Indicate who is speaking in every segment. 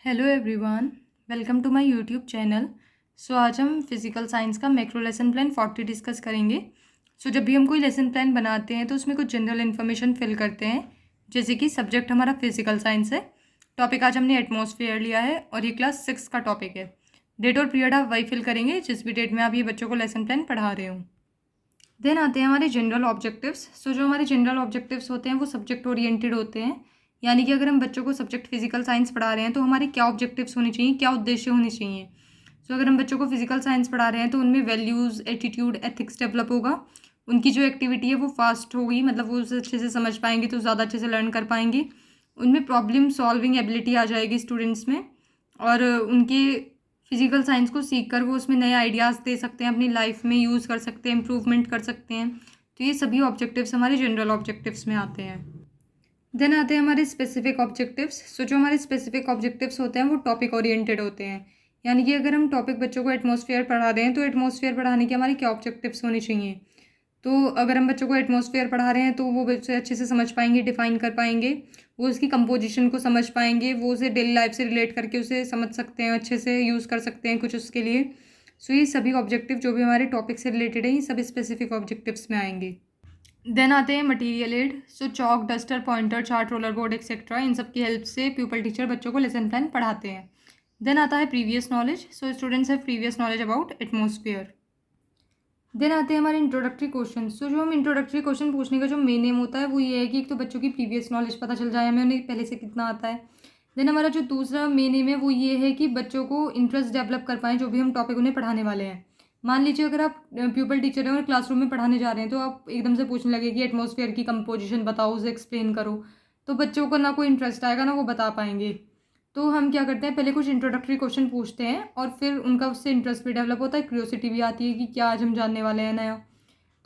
Speaker 1: Hello everyone, welcome to my YouTube channel. आज हम physical science का मैक्रो लेसन प्लान 40 डिस्कस करेंगे। जब भी हम कोई लेसन प्लान बनाते हैं तो उसमें कुछ जनरल इन्फॉर्मेशन फिल करते हैं, जैसे कि सब्जेक्ट हमारा फिज़िकल साइंस है। टॉपिक आज हमने एटमॉस्फेयर लिया है और ये क्लास 6 का टॉपिक है। डेट और पीरियड आप वही फिल करेंगे जिस भी डेट में आप ये बच्चों को लेसन प्लान पढ़ा रहे हो। देन आते हैं हमारे जनरल ऑब्जेक्टिव्स। जो हमारे जनरल ऑब्जेक्टिव्स होते हैं वो सब्जेक्ट ओरिएंटेड होते हैं, यानी कि अगर हम बच्चों को सब्जेक्ट फिजिकल साइंस पढ़ा रहे हैं तो हमारे क्या ऑब्जेक्टिव्स होने चाहिए, क्या उद्देश्य होने चाहिए। अगर हम बच्चों को फिजिकल साइंस पढ़ा रहे हैं तो उनमें वैल्यूज़, एटीट्यूड, एथिक्स डेवलप होगा। उनकी जो एक्टिविटी है वो फास्ट होगी, मतलब वो उसे अच्छे से समझ पाएंगे तो ज़्यादा अच्छे से लर्न कर पाएंगे। उनमें प्रॉब्लम सॉल्विंग एबिलिटी आ जाएगी स्टूडेंट्स में, और उनके फिजिकल साइंस को सीख कर वो उसमें नए आइडियाज़ दे सकते हैं, अपनी लाइफ में यूज़ कर सकते हैं, इम्प्रूवमेंट कर सकते हैं। तो ये सभी ऑब्जेक्टिव्स हमारे जनरल ऑब्जेक्टिव्स में आते हैं। देन आते हैं हमारे स्पेसिफिक ऑब्जेक्टिव्स। जो हमारे स्पेसिफिक ऑब्जेक्टिव्स होते हैं वो टॉपिक ओरिएंटेड होते हैं, यानी कि अगर हम टॉपिक बच्चों को एटमॉस्फेयर पढ़ा रहे हैं तो एटमॉस्फेयर पढ़ाने के हमारे क्या ऑब्जेक्टिव्स होने चाहिए। तो अगर हम बच्चों को एटमॉस्फेयर पढ़ा रहे हैं तो वो बच्चे अच्छे से समझ पाएंगे, डिफाइन कर पाएंगे, वो उसकी कंपोजिशन को समझ पाएंगे, वो उसे डेली लाइफ से रिलेट करके उसे समझ सकते हैं, अच्छे से यूज़ कर सकते हैं कुछ उसके लिए। ये सभी ऑब्जेक्टिव जो भी हमारे टॉपिक से रिलेटेड है ये सभी स्पेसिफिक ऑब्जेक्टिव्स में आएंगे। देन आते हैं material aid. Chalk, duster, pointer, chart, roller board etcetera, इन सब की हेल्प से प्यूपल टीचर बच्चों को लेसन प्लान पढ़ाते हैं। देन आता है previous knowledge. Students have previous knowledge about atmosphere. Then आते हैं हमारे इंट्रोडक्टरी क्वेश्चन। जो हम इंट्रोडक्टरी क्वेश्चन पूछने का जो मेन एम होता है वो ये है कि एक तो बच्चों की प्रीवियस नॉलेज पता चल जाए, हमें उन्हें पहले से कितना आता है। देन हमारा जो दूसरा मेन एम है वो ये है कि बच्चों को इंटरेस्ट डेवलप कर पाएँ जो भी हम टॉपिक उन्हें पढ़ाने वाले हैं। मान लीजिए अगर आप प्यूपल टीचर हैं और क्लासरूम में पढ़ाने जा रहे हैं तो आप एकदम से पूछने लगे कि एटमॉस्फेयर की कंपोजिशन बताओ, उसे एक्सप्लेन करो, तो बच्चों को ना कोई इंटरेस्ट आएगा ना वो बता पाएंगे। तो हम क्या करते हैं, पहले कुछ इंट्रोडक्टरी क्वेश्चन पूछते हैं और फिर उनका उससे इंटरेस्ट भी डेवलप होता है, क्यूरियोसिटी भी आती है कि क्या आज हम जानने वाले हैं नया।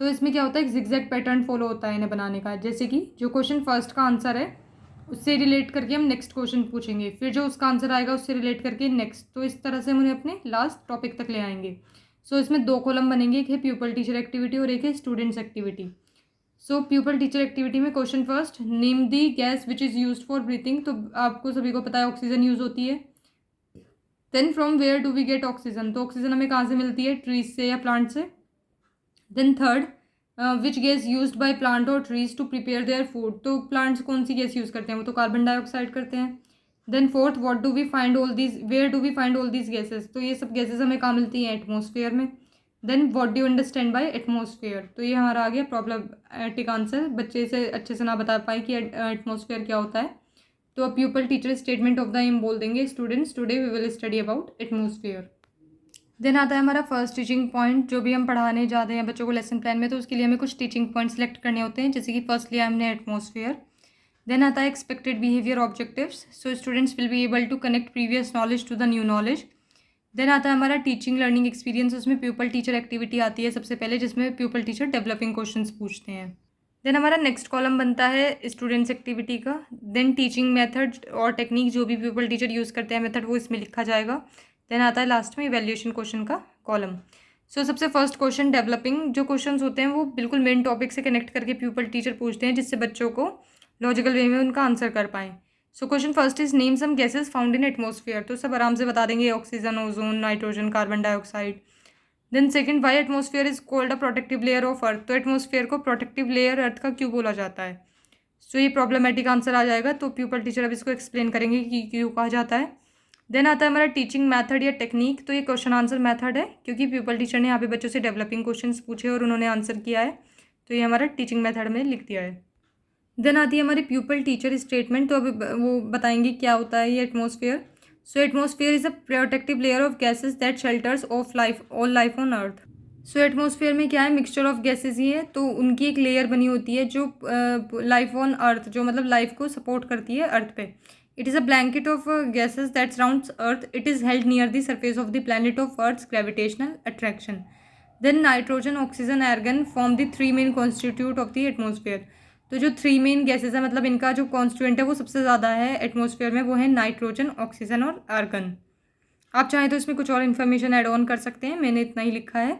Speaker 1: तो इसमें क्या होता है, एक जिगजैग पैटर्न फॉलो होता है इन्हें बनाने का। जैसे कि जो क्वेश्चन फर्स्ट का आंसर है उससे रिलेट करके हम नेक्स्ट क्वेश्चन पूछेंगे, फिर जो उसका आंसर आएगा उससे रिलेट करके नेक्स्ट, तो इस तरह से हम उन्हें अपने लास्ट टॉपिक तक ले आएंगे। इसमें दो कॉलम बनेंगे, एक है प्यूपल टीचर एक्टिविटी और एक है students activity. Pupil teacher activity में question first, name the gas which is used for breathing. तो आपको सभी को पता है ऑक्सीजन यूज़ होती है। Then from where do we get oxygen. तो ऑक्सीजन हमें कहाँ से मिलती है, ट्रीज से या प्लांट से। Then third, which gas used by plant और trees to prepare their food. तो प्लांट्स कौन सी गैस यूज़ करते हैं, वो तो कार्बन डाइऑक्साइड करते हैं। Then fourth, what do we find all these, where do we find all these gases. तो ये सब गैसेज हमें कहाँ मिलती हैं, एटमॉस्फेयर में। Then what do you understand by atmosphere. तो ये हमारा आ गया प्रॉब्लमेटिक आंसर, बच्चे इसे अच्छे से ना बता पाए कि एटमॉस्फेयर क्या होता है। तो अब pupil teacher statement of the aim बोल देंगे, students today we will study about atmosphere. Then आता है हमारा फर्स्ट टीचिंग पॉइंट। जो भी हम पढ़ाने जाते हैं बच्चों को लेसन प्लान में तो उसके लिए हमें कुछ टीचिंग पॉइंट सेलेक्ट करने होते हैं, जैसे कि फर्स्ट लिया हमने एटमॉस्फेयर। देन आता है expected behaviour objectives. Students will be able to connect previous knowledge to the new knowledge. Then आता है हमारा टीचिंग लर्निंग एक्सपीरियंस। उसमें प्यूपल टीचर एक्टिविटी आती है सबसे पहले, जिसमें प्यूपल टीचर डेवलपिंग क्वेश्चंस पूछते हैं। देन हमारा नेक्स्ट कॉलम बनता है स्टूडेंट्स एक्टिविटी का। देन टीचिंग मेथड और टेक्निक, जो भी प्यूपल टीचर यूज़ करते हैं मेथड, वो इसमें लिखा जाएगा। देन आता है लास्ट में इवैल्यूएशन क्वेश्चन का कॉलम। सबसे फर्स्ट क्वेश्चन डेवलपिंग, जो क्वेश्चंस होते हैं वो बिल्कुल मेन टॉपिक से कनेक्ट करके प्यूपल टीचर पूछते हैं, जिससे बच्चों को लॉजिकल वे में उनका आंसर कर पाएँ। Question first is name some gases found in atmosphere. तो सब आराम से बता देंगे, oxygen, ozone, nitrogen, carbon dioxide. Then second, why atmosphere is called a protective layer of earth. तो एटमॉस्फेयर को प्रोटेक्टिव लेयर अर्थ का क्यों बोला जाता है। ये प्रॉब्लमेटिक आंसर आ जाएगा, तो प्यूपल टीचर अब इसको एक्सप्लेन करेंगे कि क्यों कहा जाता है। देन आता है हमारा टीचिंग मैथड या टेक्निक। तो ये क्वेश्चन आंसर मैथड है, क्योंकि प्यूपल टीचर ने यहाँ पे बच्चों से डेवलपिंग क्वेश्चंस पूछे और उन्होंने आंसर किया है, तो ये हमारा टीचिंग मैथड में लिख दिया है। देन आती है हमारी प्यूपल टीचर स्टेटमेंट। तो अभी वो बताएंगे क्या होता है ये atmosphere. Atmosphere is a protective layer of gases that shelters of life, all life on earth. Atmosphere में क्या है, मिक्सचर ऑफ गैसेज ही है, तो उनकी एक लेयर बनी होती है जो लाइफ ऑन अर्थ, जो मतलब लाइफ को सपोर्ट करती है अर्थ पे। It is a blanket of gases that surrounds earth. It is held near the surface of the planet of earth's gravitational attraction. Then nitrogen, oxygen, argon form the three main constitute of the atmosphere. तो जो three main gases है, मतलब इनका जो constituent है वो सबसे ज़्यादा है एटमॉस्फेयर में, वो है नाइट्रोजन, ऑक्सीजन और आर्गन। आप चाहें तो इसमें कुछ और इन्फॉर्मेशन ऐड ऑन कर सकते हैं, मैंने इतना ही लिखा है।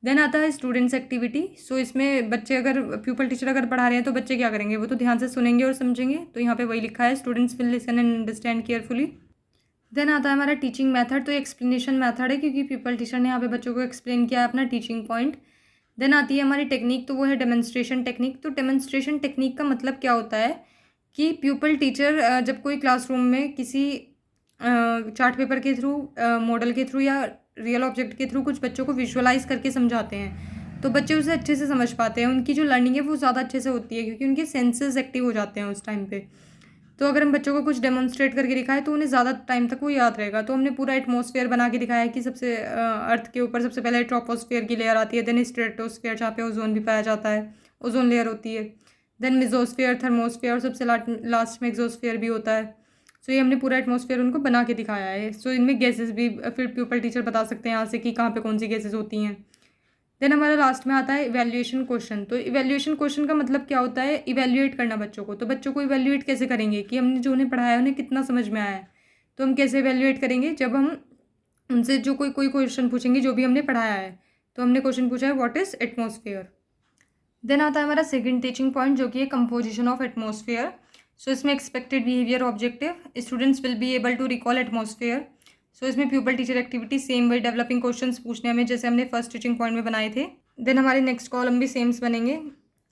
Speaker 1: देन आता है स्टूडेंट्स एक्टिविटी। इसमें बच्चे अगर प्यूपल टीचर अगर पढ़ा रहे हैं तो बच्चे क्या करेंगे, वो तो ध्यान से सुनेंगे और समझेंगे। तो यहाँ पे वही लिखा है, students will listen and understand carefully. Then आता है हमारा टीचिंग मेथड। तो एक्सप्लेनेशन मेथड है क्योंकि पीपल टीचर ने यहाँ पे बच्चों को एक्सप्लेन किया है अपना टीचिंग पॉइंट। देन आती है हमारी टेक्निक, तो वो है डेमोन्स्ट्रेशन टेक्निक। तो डेमोन्स्ट्रेशन टेक्निक का मतलब क्या होता है कि प्यूपल टीचर जब कोई क्लासरूम में किसी चार्ट पेपर के थ्रू, मॉडल के थ्रू या रियल ऑब्जेक्ट के थ्रू कुछ बच्चों को विजुअलाइज करके समझाते हैं तो बच्चे उसे अच्छे से समझ पाते हैं। उनकी जो लर्निंग है वो ज़्यादा अच्छे से होती है क्योंकि उनके सेंसेस एक्टिव हो जाते हैं उस टाइम पे। तो अगर हम बच्चों को कुछ डेमोन्स्ट्रेट करके दिखाएं तो उन्हें ज़्यादा टाइम तक वो याद रहेगा। तो हमने पूरा एटमॉस्फेयर बना के दिखाया है कि सबसे अर्थ के ऊपर सबसे पहले ट्रोपोस्फेयर की लेयर आती है, देन स्ट्रेटोस्फेयर जहाँ पे ओजोन भी पाया जाता है, ओजोन लेयर होती है, देन मेसोस्फेयर, थर्मोस्फेयर और सबसे लास्ट में एक्सोस्फेयर भी होता है। सो ये हमने पूरा एटमॉस्फेयर उनको बना के दिखाया है। सो इनमें गैसेस भी फिर प्यूपल टीचर बता सकते हैं यहाँ से कि कहाँ पे कौन सी गैसेस होती हैं। देन हमारा लास्ट में आता है इवैल्यूएशन क्वेश्चन। तो इवैल्यूएशन क्वेश्चन का मतलब क्या होता है, इवैल्यूएट करना बच्चों को। तो बच्चों को इवैल्यूएट कैसे करेंगे कि हमने जो उन्हें पढ़ाया है उन्हें कितना समझ में आया है। तो हम कैसे इवैल्यूएट करेंगे, जब हम उनसे जो कोई कोई क्वेश्चन पूछेंगे जो भी हमने पढ़ाया है। तो हमने क्वेश्चन पूछा है व्हाट इज़ एटमॉस्फेयर। देन आता है हमारा सेकंड टीचिंग पॉइंट जो कि है कंपोजिशन ऑफ एटमॉस्फेयर। सो इसमें expected behaviour objective, students will be able to recall atmosphere. So इसमें pupil teacher activity same way developing questions पूछने हमें जैसे हमने फर्स्ट टीचिंग पॉइंट में बनाए थे। देन हमारे नेक्स्ट कॉलम भी सेम्स बनेंगे।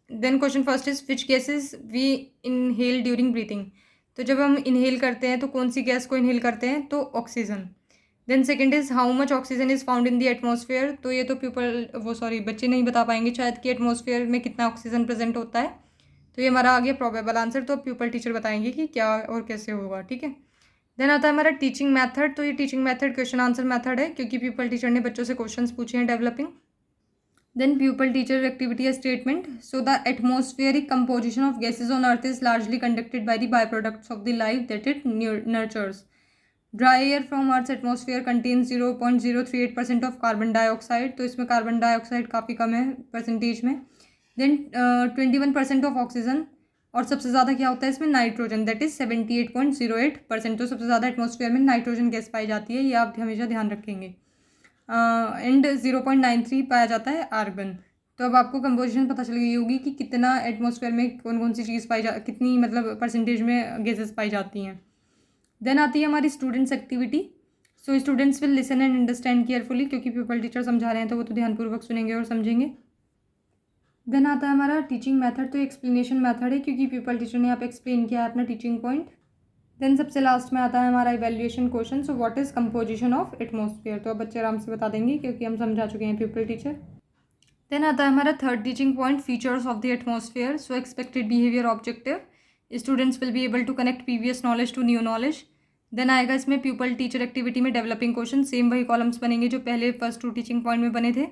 Speaker 1: Then question first is which gases we inhale during breathing. तो जब हम इनहेल करते हैं तो कौन सी गैस को इनहेल करते हैं, तो oxygen. Then second is how much oxygen is found in the atmosphere. तो ये तो बच्चे नहीं बता पाएंगे शायद कि एटमॉस्फेयर में कितना ऑक्सीजन प्रेजेंट होता है। तो ये हमारा आ गया प्रोबेबल आंसर। तो प्यूपल टीचर बताएंगे कि क्या और कैसे होगा, ठीक है। देन आता है हमारा टीचिंग मेथड। तो ये teaching method question answer method है क्योंकि प्यूपल टीचर ने बच्चों से क्वेश्चंस पूछे हैं developing. Then pupil teacher activity statement. So the atmospheric composition of gases on earth is largely conducted by the by products of the life that it nurtures. Dry air from earth atmosphere contains 0.038% of carbon dioxide. तो इसमें carbon dioxide काफ़ी कम है percentage में। Then 21% of oxygen, और सबसे ज़्यादा क्या होता है इसमें, नाइट्रोजन, दैट इज़ 78.08%। तो सबसे ज़्यादा एटमॉस्फेयर में नाइट्रोजन गैस पाई जाती है, ये आप हमेशा ध्यान रखेंगे। एंड 0.93 पाया जाता है आर्गन। तो अब आपको कंपोजिशन पता चल गई होगी कि कितना एटमॉस्फेयर में कौन कौन सी चीज़ कितनी मतलब परसेंटेज में गैसेस पाई जाती हैं। देन आती है हमारी students activity. So students will listen and understand carefully, क्योंकि प्यूपल टीचर समझा रहे हैं तो वो तो ध्यानपूर्वक सुनेंगे और समझेंगे। देन आता है हमारा टीचिंग मेथड। तो एक्सप्लेनेशन मेथड है क्योंकि प्यूपल टीचर ने यहाँ पे एक्सप्लेन किया है अपना टीचिंग पॉइंट। देन सबसे लास्ट में आता है हमारा evaluation question. So what is composition of atmosphere. तो अब बच्चे आराम से बता देंगे क्योंकि हम समझा चुके हैं प्यूपल टीचर। देन आता है हमारा third teaching point, features of the atmosphere. So expected behaviour objective, students will be able to connect previous knowledge to new knowledge. Then आएगा इसमें प्यूपल टीचर एक्टिविटी में डेवलपिंग क्वेश्चन, सेम वही columns बनेंगे जो पहले फर्स्ट टू टीचिंग पॉइंट में बने थे।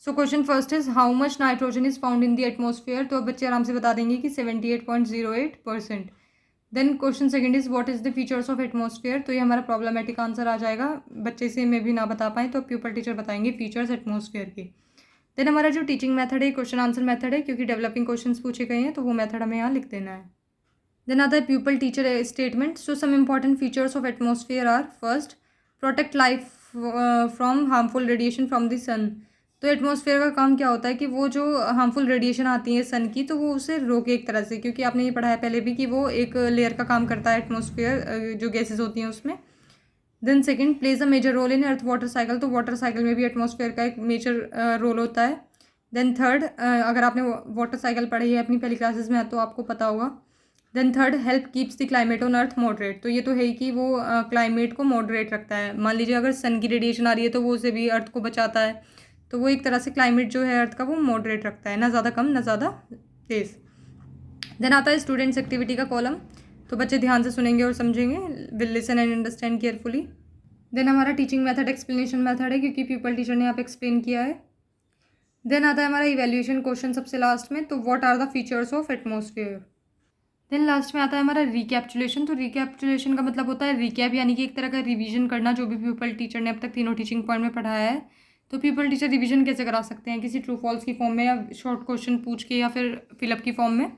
Speaker 1: So question first is how much nitrogen is found in the atmosphere. तो अब बच्चे आराम से बता देंगे कि 78.08%। Then question second is what is the features of atmosphere. तो ये हमारा प्रॉब्लमेटिक आंसर आ जाएगा, बच्चे से में भी ना बता पाएँ तो प्यूपल टीचर बताएंगे फीचर्स एटमॉस्फेयर के। देन हमारा जो टीचिंग मेथड है क्वेश्चन आंसर मेथड है क्योंकि डेवलपिंग क्वेश्चन पूछे गए हैं तो वो मेथड हमें यहाँ लिख देना है। देन आता है pupil teacher statement. So some important features of atmosphere are, first, protect life from harmful radiation from the sun. तो एटमॉस्फेयर का काम क्या होता है कि वो जो हार्मफुल रेडिएशन आती है सन की तो वो उसे रोके एक तरह से, क्योंकि आपने ये पढ़ा है पहले भी कि वो एक लेयर का काम करता है एटमॉस्फेयर जो गैसेज होती हैं उसमें। Then second, plays a major role in earth water cycle. तो वाटर साइकिल में भी एटमॉस्फेयर का एक मेजर रोल होता है। देन थर्ड, अगर आपने वाटर साइकिल पढ़ी है अपनी पहली क्लासेस में तो आपको पता होगा। Then third, help keeps the climate on earth moderate. तो ये तो है ही कि वो क्लाइमेट को मॉडरेट रखता है। मान लीजिए अगर सन की रेडिएशन आ रही है तो वो उसे भी अर्थ को बचाता है। तो वो एक तरह से क्लाइमेट जो है अर्थ का वो मॉडरेट रखता है, ना ज़्यादा कम ना ज़्यादा तेज़। देन आता है स्टूडेंट्स एक्टिविटी का कॉलम। तो बच्चे ध्यान से सुनेंगे और समझेंगे, will listen and understand carefully. Then हमारा टीचिंग मेथड एक्सप्लेनेशन मेथड है क्योंकि प्यूपल टीचर ने यहाँ पे एक्सप्लेन किया है। देन आता है हमारा इवैल्यूएशन क्वेश्चन सबसे लास्ट में। तो what are the features of atmosphere. Then last में आता है हमारा रिकैप्चुलेशन। तो रिकैप्चुलेशन का मतलब होता है रिकैप, यानी कि एक तरह का रिवीजन करना जो भी प्यूपल टीचर ने अब तक तीनों टीचिंग पॉइंट में पढ़ाया है। तो प्यूपल टीचर रिवीजन कैसे करा सकते हैं, किसी ट्रू फॉल्स की फॉर्म में या शॉर्ट क्वेश्चन पूछ के या फिर फिलअप की फॉर्म में।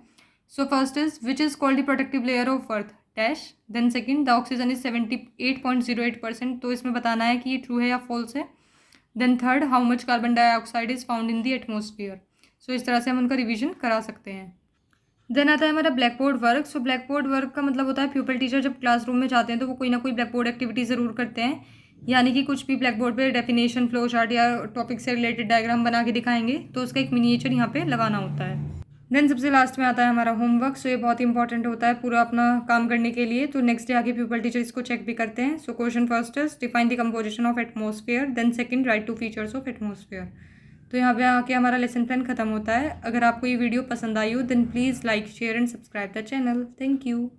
Speaker 1: So first is which is called the protective layer of earth dash. Then second, the oxygen is 78.08%। तो इसमें बताना है कि ये ट्रू है या फॉल्स है। Then third, how much carbon dioxide is found in the atmosphere. So इस तरह से हम उनका रिवीजन करा सकते हैं। देन आता है हमारा black board work. So black board work का मतलब होता है प्यूपल टीचर जब क्लासरूम में जाते हैं तो वो कोई ना कोई ब्लैक बोर्ड एक्टिविटी ज़रूर करते हैं, यानी कि कुछ भी ब्लैक बोर्ड पे डेफिनेशन, फ्लो चार्ट या टॉपिक से रिलेटेड डायग्राम बना के दिखाएंगे, तो उसका एक मिनिएचर यहाँ पे लगाना होता है। देन सबसे लास्ट में आता है हमारा होमवर्क। सो ये बहुत इंपॉर्टेंट होता है पूरा अपना काम करने के लिए। तो नेक्स्ट डे आके प्यूपल टीचर इसको चेक भी करते हैं। So question first is define the composition of atmosphere, then second write two features of atmosphere. तो यहाँ पे आके हमारा लेसन प्लान खत्म होता है। अगर आपको ये वीडियो पसंद आई हो then please like, share and subscribe the channel. Thank you.